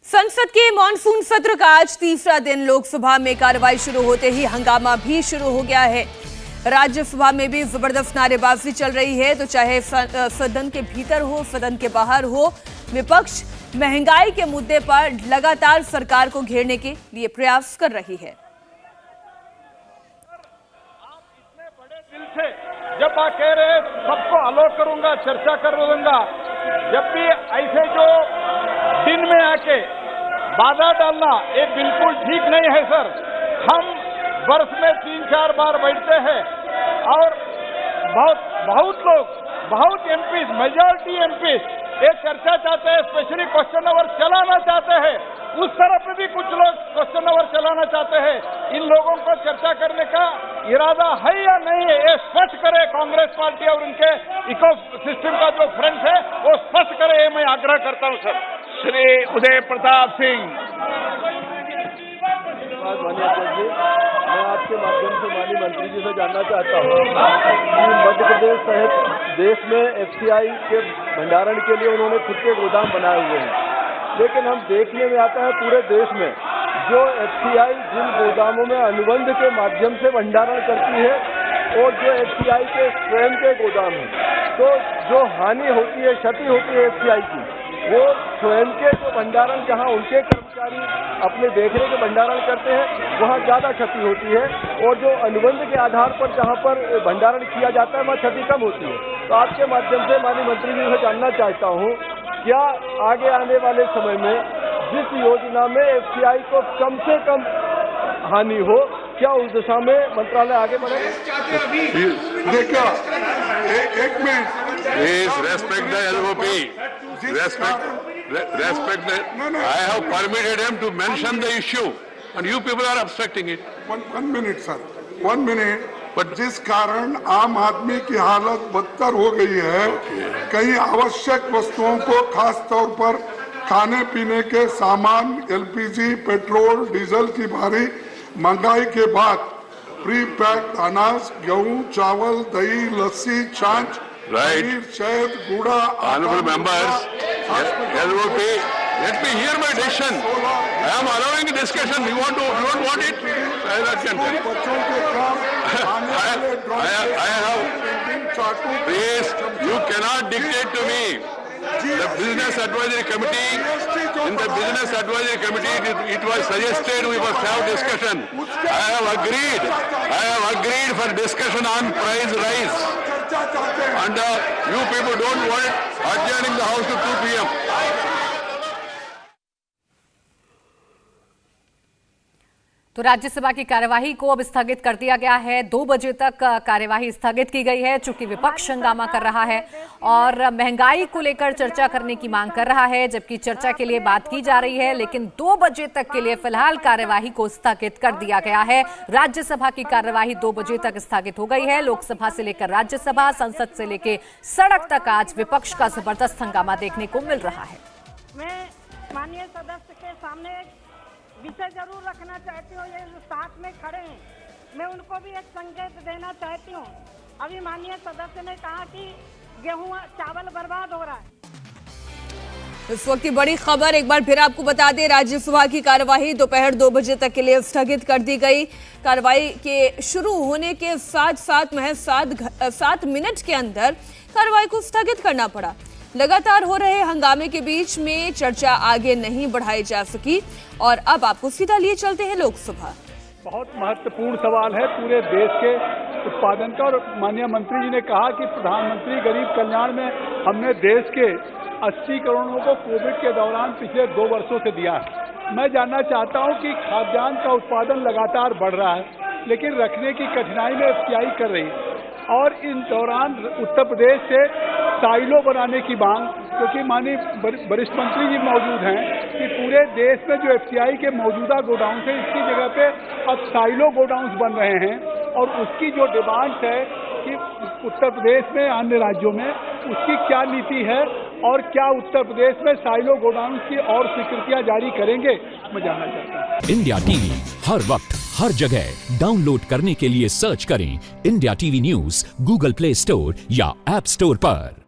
संसद के मॉनसून सत्र का आज तीसरा दिन लोकसभा में कार्रवाई शुरू होते ही हंगामा भी शुरू हो गया है। राज्यसभा में भी जबरदस्त नारेबाजी चल रही है, तो चाहे सदन के भीतर हो, सदन के बाहर हो, विपक्ष महंगाई के मुद्दे पर लगातार सरकार को घेरने के लिए प्रयास कर रही है। जब आप कह रहे सबको अलॉट करूंगा, चर्चा कर दूंगा, जब भी ऐसे जो दिन में आके बाधा डालना ये बिल्कुल ठीक नहीं है सर। हम वर्ष में 3-4 बार बैठते हैं और बहुत लोग, बहुत एमपी, मेजॉरिटी एमपी एक चर्चा चाहते हैं, स्पेशली क्वेश्चन आवर चलाना चाहते हैं। उस तरफ भी कुछ लोग क्वेश्चन आवर चलाना चाहते हैं। इन लोगों को चर्चा करने का इरादा है या नहीं है, ये स्पष्ट करे कांग्रेस पार्टी और उनके इको सिस्टम का जो फ्रेंड्स है वो स्पष्ट करे, ये मैं आग्रह करता हूं सर। श्री उदय प्रताप सिंह। मैं आपके माध्यम से माननीय मंत्री जी से जानना चाहता हूँ कि मध्य प्रदेश सहित देश में एफसीआई के भंडारण के लिए उन्होंने खुद के गोदाम बनाए हुए हैं, लेकिन हम देखने में आता है पूरे देश में जो एफसीआई जिन गोदामों में अनुबंध के माध्यम से भंडारण करती है और जो एफसीआई के स्वयं के गोदाम हैं, तो जो हानि होती है, क्षति होती है एफसीआई की, वो स्वयं के जो भंडारण जहां उनके कर्मचारी अपने देखने के भंडारण करते हैं वहां ज्यादा क्षति होती है, और जो अनुबंध के आधार पर जहां पर भंडारण किया जाता है वहां क्षति कम होती है। तो आपके माध्यम से माननीय मंत्री जी से जानना चाहता हूं, क्या आगे आने वाले समय में जिस योजना में एफसीआई को कम से कम हानि हो, क्या उस दिशा में मंत्रालय आगे बढ़ेगा? देखिए, एक minute, please respect the LOP, respect the, I have permitted him to mention the issue and you people are obstructing it. One minute sir, 1 minute। but जिस कारण आम आदमी की हालत बदतर हो गई है, कई आवश्यक वस्तुओं को खास तौर पर खाने पीने के सामान, एलपीजी, पेट्रोल, डीजल की भारी महंगाई के बाद प्री पैक्ड अनाज, गेहूं, चावल, दही, लस्सी, छाछ, पनीर, शहद, गूड़ा, Honorable members, LOP, let me hear my decision. I am allowing discussion. You don't want it? बच्चों के काम, I have, please, you cannot dictate to me. The Business Advisory Committee, in the Business Advisory Committee, it was suggested we must have discussion. I have agreed for discussion on price rise. And you people don't want it adjourning the house to 2 p.m. तो राज्यसभा की कार्यवाही को अब स्थगित कर दिया गया है। 2 बजे तक कार्यवाही स्थगित की गई है, चूंकि विपक्ष हंगामा कर रहा है और महंगाई को लेकर चर्चा करने की मांग कर रहा है, जबकि चर्चा के लिए बात की जा रही है। लेकिन 2 बजे तक के लिए फिलहाल कार्यवाही को स्थगित कर दिया गया है। राज्यसभा की कार्यवाही 2 बजे तक स्थगित हो गई है। लोकसभा से लेकर राज्यसभा, संसद से लेकर सड़क तक आज विपक्ष का जबरदस्त हंगामा देखने को मिल रहा है। मैं माननीय सदस्य के सामने विषय जरूर रखना चाहती हूँ। ये जो साथ में खड़े हैं, मैं उनको भी एक संकेत देना चाहती हूँ। अभी माननीय सदस्य ने कहा कि गेहूं, चावल बर्बाद हो रहा है। इस वक्त की बड़ी खबर एक बार फिर आपको बता दें, राज्यसभा की कार्यवाही दोपहर 2 बजे तक के लिए स्थगित कर दी गई। कार्यवाही के शुरू होने के साथ महज 7 मिनट के अंदर कार्यवाही को स्थगित करना पड़ा। लगातार हो रहे हंगामे के बीच में चर्चा आगे नहीं बढ़ाई जा सकी और अब आपको सीधा लिए चलते हैं लोकसभा। बहुत महत्वपूर्ण सवाल है पूरे देश के उत्पादन का, और माननीय मंत्री जी ने कहा कि प्रधानमंत्री गरीब कल्याण में हमने देश के 80 करोड़ों को कोविड के दौरान पिछले 2 वर्षों से दिया है। मैं जानना चाहता हूं कि खाद्यान्न का उत्पादन लगातार बढ़ रहा है, लेकिन रखने की कठिनाई में एफसीआई कर रही है, और इन दौरान उत्तर प्रदेश से साइलो बनाने की मांग, क्योंकि माननीय वरिष्ठ मंत्री जी मौजूद हैं कि पूरे देश में जो एफसीआई के मौजूदा गोडाउन है, इसकी जगह पे अब साइलो गोडाउन बन रहे हैं, और उसकी जो डिमांड है कि उत्तर प्रदेश में, अन्य राज्यों में उसकी क्या नीति है, और क्या उत्तर प्रदेश में साइलो गोडाउन की और स्वीकृतियां जारी करेंगे, मैं जानना चाहता हूँ। इंडिया टीवी हर वक्त हर जगह डाउनलोड करने के लिए सर्च करें India TV news Google play store या ऐप स्टोर पर।